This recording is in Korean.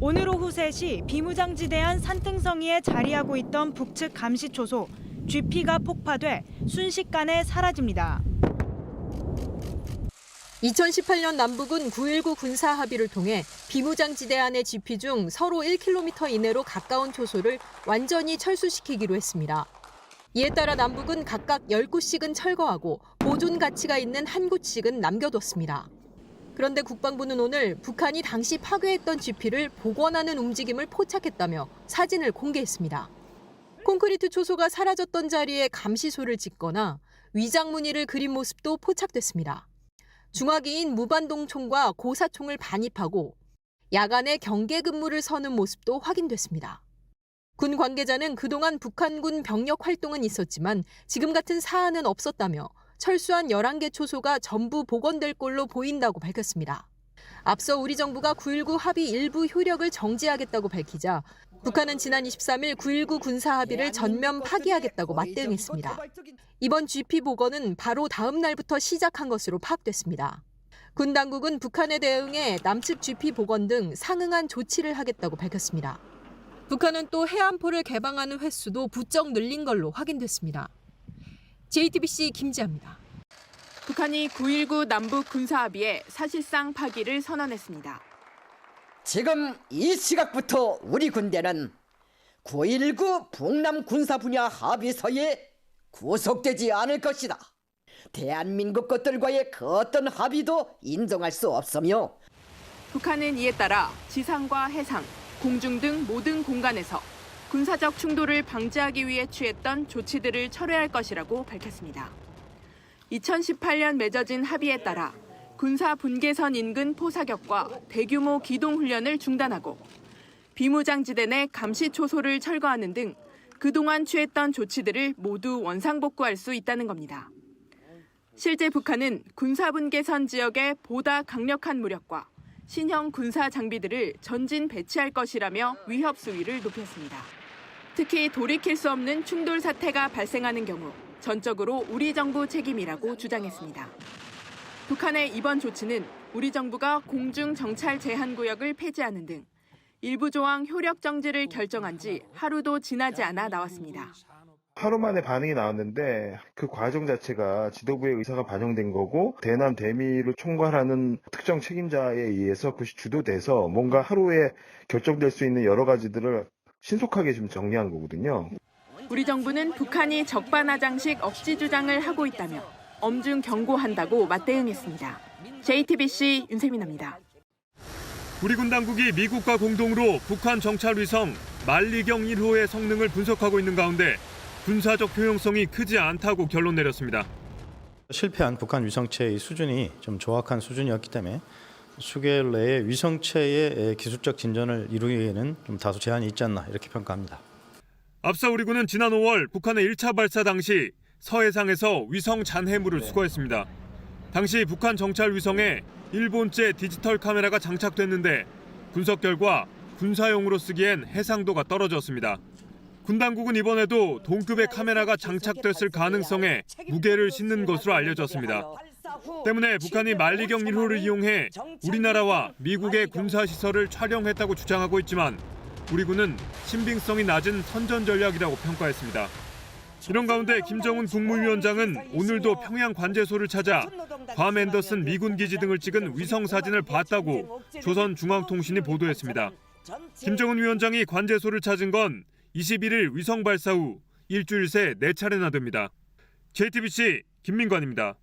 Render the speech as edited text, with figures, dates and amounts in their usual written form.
오늘 오후 3시 비무장지대한 산등성이에 자리하고 있던 북측 감시초소 GP가 폭파돼 순식간에 사라집니다. 2018년 남북은 9.19 군사 합의를 통해 비무장지대 안의 GP 중 서로 1km 이내로 가까운 초소를 완전히 철수시키기로 했습니다. 이에 따라 남북은 각각 10곳씩은 철거하고 보존 가치가 있는 한 곳씩은 남겨뒀습니다. 그런데 국방부는 오늘 북한이 당시 파괴했던 GP를 복원하는 움직임을 포착했다며 사진을 공개했습니다. 콘크리트 초소가 사라졌던 자리에 감시소를 짓거나 위장 무늬를 그린 모습도 포착됐습니다. 중화기인 무반동총과 고사총을 반입하고 야간에 경계 근무를 서는 모습도 확인됐습니다. 군 관계자는 그동안 북한군 병력 활동은 있었지만 지금 같은 사안은 없었다며 철수한 11개 초소가 전부 복원될 걸로 보인다고 밝혔습니다. 앞서 우리 정부가 9.19 합의 일부 효력을 정지하겠다고 밝히자 북한은 지난 23일 9.19 군사 합의를 전면 파기하겠다고 맞대응했습니다. 이번 GP 복원은 바로 다음 날부터 시작한 것으로 파악됐습니다. 군 당국은 북한에 대응해 남측 GP 복원 등 상응한 조치를 하겠다고 밝혔습니다. 북한은 또 해안포를 개방하는 횟수도 부쩍 늘린 걸로 확인됐습니다. JTBC 김지아입니다. 북한이 9.19 남북 군사 합의에 사실상 파기를 선언했습니다. 지금 이 시각부터 우리 군대는 9.19 북남 군사 분야 합의서에 구속되지 않을 것이다. 대한민국 것들과의 그 어떤 합의도 인정할 수 없으며 북한은 이에 따라 지상과 해상, 공중 등 모든 공간에서 군사적 충돌을 방지하기 위해 취했던 조치들을 철회할 것이라고 밝혔습니다. 2018년 맺어진 합의에 따라 군사 분계선 인근 포사격과 대규모 기동 훈련을 중단하고 비무장지대 내 감시 초소를 철거하는 등 그동안 취했던 조치들을 모두 원상복구할 수 있다는 겁니다. 실제 북한은 군사 분계선 지역에 보다 강력한 무력과 신형 군사 장비들을 전진 배치할 것이라며 위협 수위를 높였습니다. 특히 돌이킬 수 없는 충돌 사태가 발생하는 경우 전적으로 우리 정부 책임이라고 주장했습니다. 북한의 이번 조치는 우리 정부가 공중 정찰 제한 구역을 폐지하는 등 일부 조항 효력 정지를 결정한 지 하루도 지나지 않아 나왔습니다. 하루 만에 반응이 나왔는데 그 과정 자체가 지도부의 의사가 반영된 거고 대남 대미를 총괄하는 특정 책임자에 의해서 그것이 주도돼서 뭔가 하루에 결정될 수 있는 여러 가지들을 신속하게 좀 정리한 거거든요. 우리 정부는 북한이 적반하장식 억지 주장을 하고 있다며 엄중 경고한다고 맞대응했습니다. JTBC 윤세민입니다. 우리 군 당국이 미국과 공동으로 북한 정찰 위성 만리경 1호의 성능을 분석하고 있는 가운데 군사적 효용성이 크지 않다고 결론 내렸습니다. 실패한 북한 위성체의 수준이 좀 조악한 수준이었기 때문에 수개월 내에 위성체의 기술적 진전을 이루기에는 좀 다소 제한이 있지 않나 이렇게 평가합니다. 앞서 우리 군은 지난 5월 북한의 1차 발사 당시 서해상에서 위성 잔해물을 수거했습니다. 당시 북한 정찰 위성에 일본제 디지털 카메라가 장착됐는데 분석 결과 군사용으로 쓰기엔 해상도가 떨어졌습니다. 군 당국은 이번에도 동급의 카메라가 장착됐을 가능성에 무게를 싣는 것으로 알려졌습니다. 때문에 북한이 만리경 1호를 이용해 우리나라와 미국의 군사시설을 촬영했다고 주장하고 있지만 우리 군은 신빙성이 낮은 선전 전략이라고 평가했습니다. 이런 가운데 김정은 국무위원장은 오늘도 평양 관제소를 찾아 괌 앤더슨 미군 기지 등을 찍은 위성 사진을 봤다고 조선중앙통신이 보도했습니다. 김정은 위원장이 관제소를 찾은 건 21일 위성 발사 후 일주일 새 4차례나 됩니다. JTBC 김민관입니다.